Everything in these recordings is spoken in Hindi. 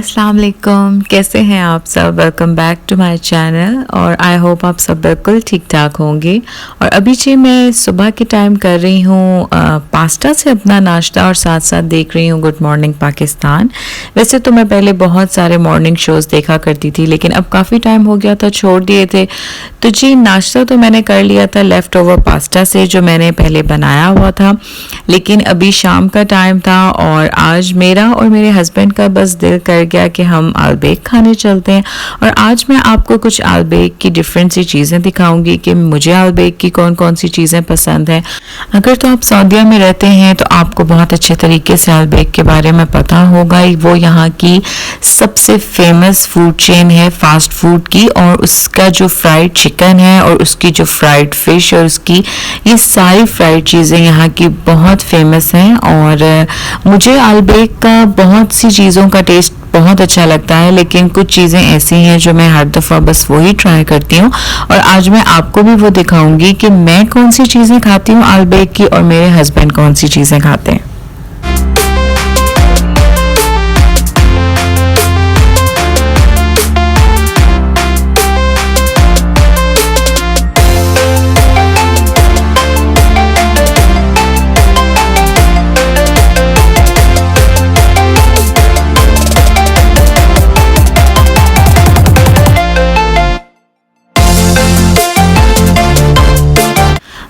अस्सलाम वालेकुम, कैसे हैं आप सब। Welcome back to my channel और आई होप आप सब बिल्कुल ठीक ठाक होंगे। और अभी जी मैं सुबह के टाइम कर रही हूँ पास्ता से अपना नाश्ता और साथ साथ देख रही हूँ गुड मॉर्निंग पाकिस्तान। वैसे तो मैं पहले बहुत सारे मॉर्निंग शोज़ देखा करती थी लेकिन अब काफ़ी टाइम हो गया था, छोड़ दिए थे। तो जी नाश्ता तो मैंने कर लिया था लेफ़्ट ओवर पास्ता से जो मैंने पहले बनाया हुआ था, लेकिन अभी शाम का टाइम था और आज मेरा और मेरे हस्बैंड का बस दिल कर गया कि हम आलबेक खाने चलते हैं। और आज मैं आपको कुछ आलबेक की डिफरेंट सी चीज़ें दिखाऊंगी कि मुझे आलबेक की कौन कौन सी चीज़ें पसंद हैं। अगर तो आप सऊदीया में रहते हैं तो आपको बहुत अच्छे तरीके से आलबेक के बारे में पता होगा। वो यहाँ की सबसे फेमस फूड चेन है फास्ट फूड की, और उसका जो फ्राइड चिकन है और उसकी जो फ्राइड फिश और उसकी ये सारी फ्राइड चीज़ें यहाँ की बहुत फेमस हैं। और मुझे आलबेक का बहुत सी चीज़ों का टेस्ट बहुत अच्छा लगता है, लेकिन कुछ चीज़ें ऐसी हैं जो मैं हर दफ़ा बस वही ट्राई करती हूँ। और आज मैं आपको भी वो दिखाऊंगी कि मैं कौन सी चीज़ें खाती हूँ आलबेक की और मेरे हस्बैंड कौन सी चीज़ें खाते हैं।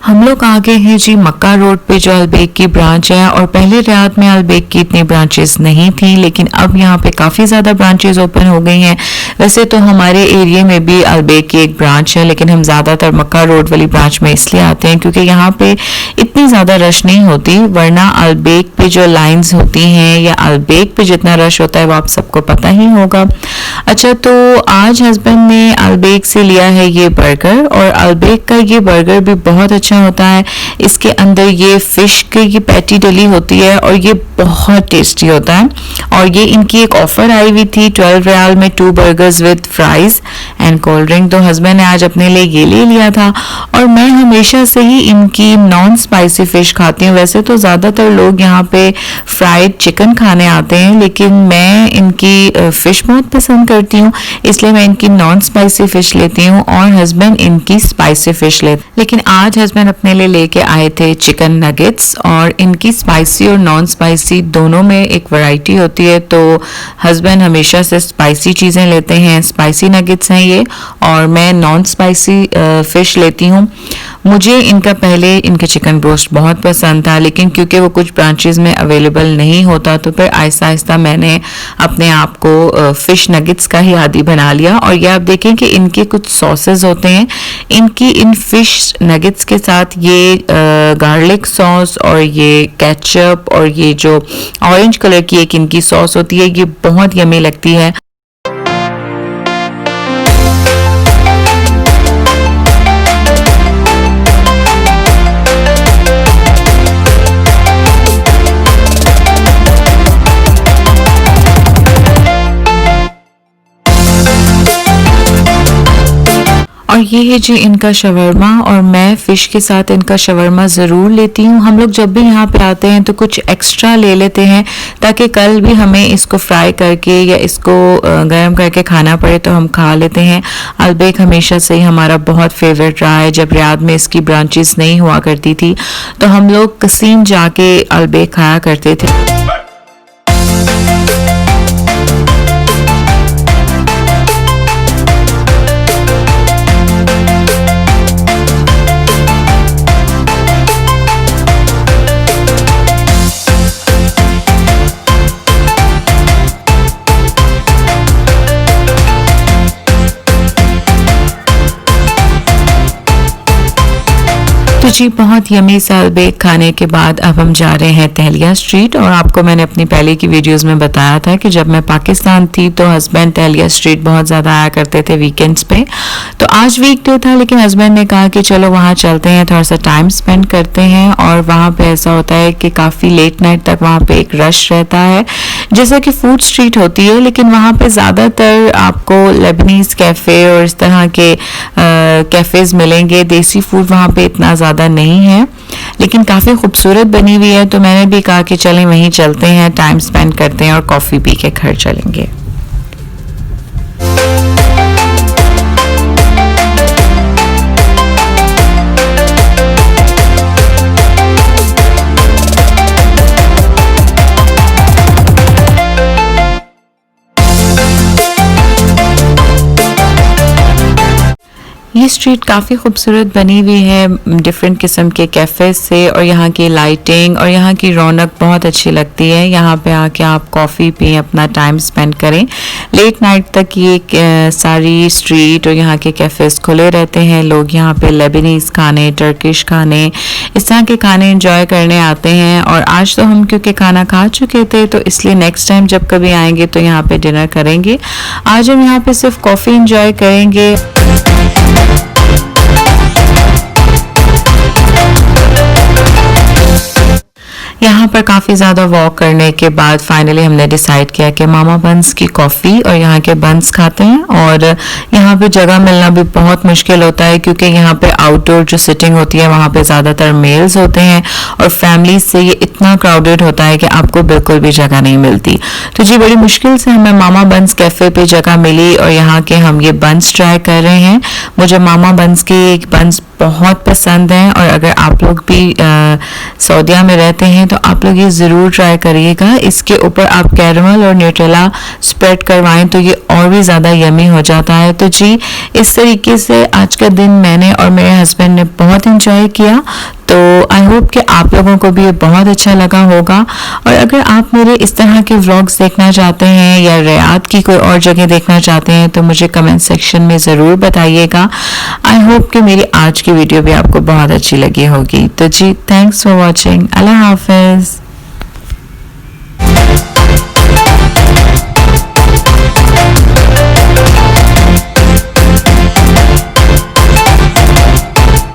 हम लोग आ गए हैं जी मक्का रोड पे जो आलबेक की ब्रांच है। और पहले रियाद में आलबेक की इतनी ब्रांचेस नहीं थी, लेकिन अब यहाँ पे काफ़ी ज़्यादा ब्रांचेस ओपन हो गई हैं। वैसे तो हमारे एरिया में भी आलबेक की एक ब्रांच है, लेकिन हम ज़्यादातर मक्का रोड वाली ब्रांच में इसलिए आते हैं क्योंकि यहाँ पे इतनी ज़्यादा रश नहीं होती, वरना आलबेक पे जो लाइन्स होती हैं या आलबेक पे जितना रश होता है वो आप सबको पता ही होगा। अच्छा, तो आज हस्बैंड ने आलबेक से लिया है ये बर्गर, और आलबेक का ये बर्गर भी बहुत अच्छा होता है। इसके अंदर ये फिश की ये पैटी डली होती है और ये बहुत टेस्टी होता है। और ये इनकी एक ऑफर आई हुई थी 12 रियाल में 2 burgers with fries and cold drink, तो हस्बैंड ने आज अपने लिए ये ले लिया था। और मैं हमेशा से ही इनकी नॉन स्पाइसी फिश खाती हूँ। वैसे तो ज़्यादातर लोग यहाँ पे फ्राइड चिकन खाने आते हैं, लेकिन मैं इनकी फिश बहुत पसंद करती हूँ, इसलिए मैं इनकी नॉन स्पाइसी फिश लेती हूँ और हस्बैंड इनकी स्पाइसी फिश लेते। लेकिन आज हस्बैंड अपने लिए लेके आए थे चिकन नगेट्स, और इनकी स्पाइसी और नॉन स्पाइसी दोनों में एक वैरायटी होती है, तो हस्बैंड हमेशा से स्पाइसी चीज़ें लेते हैं। स्पाइसी नगेट्स हैं ये, और मैं नॉन स्पाइसी फिश लेती हूँ। मुझे इनका पहले इनके चिकन ब्रोस्ट बहुत पसंद था, लेकिन क्योंकि वो कुछ ब्रांचेस में अवेलेबल नहीं होता तो फिर आहिस्ता आहिस्ता मैंने अपने आप को फिश नगेट्स का ही आदी बना लिया। और ये आप देखें कि इनके कुछ सॉसेस होते हैं, इनकी इन फिश नगेट्स के साथ ये गार्लिक सॉस और ये केचप और ये जो ऑरेंज कलर की एक इनकी सॉस होती है, ये बहुत यम्मी लगती है। और ये है जी इनका शवरमा, और मैं फ़िश के साथ इनका शवरमा ज़रूर लेती हूँ। हम लोग जब भी यहाँ पे आते हैं तो कुछ एक्स्ट्रा ले लेते हैं ताकि कल भी हमें इसको फ्राई करके या इसको गर्म करके खाना पड़े तो हम खा लेते हैं। आलबेक हमेशा से ही हमारा बहुत फेवरेट रहा है। जब रियाद में इसकी ब्रांचेस नहीं हुआ करती थी तो हम लोग कसीम जाके आलबेक खाया करते थे। तो जी बहुत यमी सा आलबेक खाने के बाद अब हम जा रहे हैं तहलिया स्ट्रीट। और आपको मैंने अपनी पहले की वीडियोस में बताया था कि जब मैं पाकिस्तान थी तो हस्बैंड तहलिया स्ट्रीट बहुत ज़्यादा आया करते थे वीकेंड्स पे। तो आज वीकडे था, लेकिन हस्बैंड ने कहा कि चलो वहाँ चलते हैं, थोड़ा सा टाइम स्पेंड करते हैं। और वहाँ पे ऐसा होता है कि काफ़ी लेट नाइट तक वहाँ पे एक रश रहता है, जैसा कि फूड स्ट्रीट होती है, लेकिन वहाँ पे ज़्यादातर आपको लेबनीज़ कैफ़े और इस तरह के कैफ़ेज़ मिलेंगे। देसी फूड वहाँ पे इतना ज़्यादा नहीं है, लेकिन काफ़ी खूबसूरत बनी हुई है। तो मैंने भी कहा कि चलें वहीं चलते हैं, टाइम स्पेंड करते हैं और कॉफ़ी पी के घर चलेंगे। ये स्ट्रीट काफ़ी खूबसूरत बनी हुई है डिफरेंट किस्म के कैफ़े से, और यहाँ की लाइटिंग और यहाँ की रौनक बहुत अच्छी लगती है। यहाँ पे आके आप कॉफ़ी पिएं, अपना टाइम स्पेंड करें। लेट नाइट तक ये सारी स्ट्रीट और यहाँ के कैफ़ेज़ खुले रहते हैं। लोग यहाँ पे लेबनीज़ खाने, टर्किश खाने, इस तरह के खाने इंजॉय करने आते हैं। और आज तो हम क्योंकि खाना खा चुके थे तो इसलिए नेक्स्ट टाइम जब कभी आएंगे तो यहाँ पे डिनर करेंगे। आज हम यहाँ पे सिर्फ कॉफ़ी इंजॉय करेंगे। यहाँ पर काफ़ी ज़्यादा वॉक करने के बाद फाइनली हमने डिसाइड किया कि मामा बन्स की कॉफ़ी और यहाँ के बन्स खाते हैं। और यहाँ पे जगह मिलना भी बहुत मुश्किल होता है क्योंकि यहाँ पे आउटडोर जो सिटिंग होती है वहाँ पे ज़्यादातर मेल्स होते हैं और फैमिली से ये इतना क्राउडेड होता है कि आपको बिल्कुल भी जगह नहीं मिलती। तो जी बड़ी मुश्किल से हमें मामा बन्स कैफ़े पे जगह मिली और यहाँ के हम ये बन्स ट्राई कर रहे हैं। मुझे मामा बन्स के बन्स बहुत पसंद हैं और अगर आप लोग भी सऊदीया में रहते हैं तो आप लोग ये ज़रूर ट्राई करिएगा। इसके ऊपर आप कैरमल और न्यूटेला स्प्रेड करवाएं तो ये और भी ज़्यादा यमी हो जाता है। तो जी इस तरीके से आज का दिन मैंने और मेरे हस्बैंड ने बहुत इंजॉय किया। तो आई होप कि आप लोगों को भी ये बहुत अच्छा लगा होगा। और अगर आप मेरे इस तरह के व्लॉग्स देखना चाहते हैं या रियाद की कोई और जगह देखना चाहते हैं तो मुझे कमेंट सेक्शन में ज़रूर बताइएगा। आई होप कि मेरी आज की वीडियो भी आपको बहुत अच्छी लगी होगी। तो जी थैंक्स फॉर वॉचिंग। अल्लाह हाफिज़।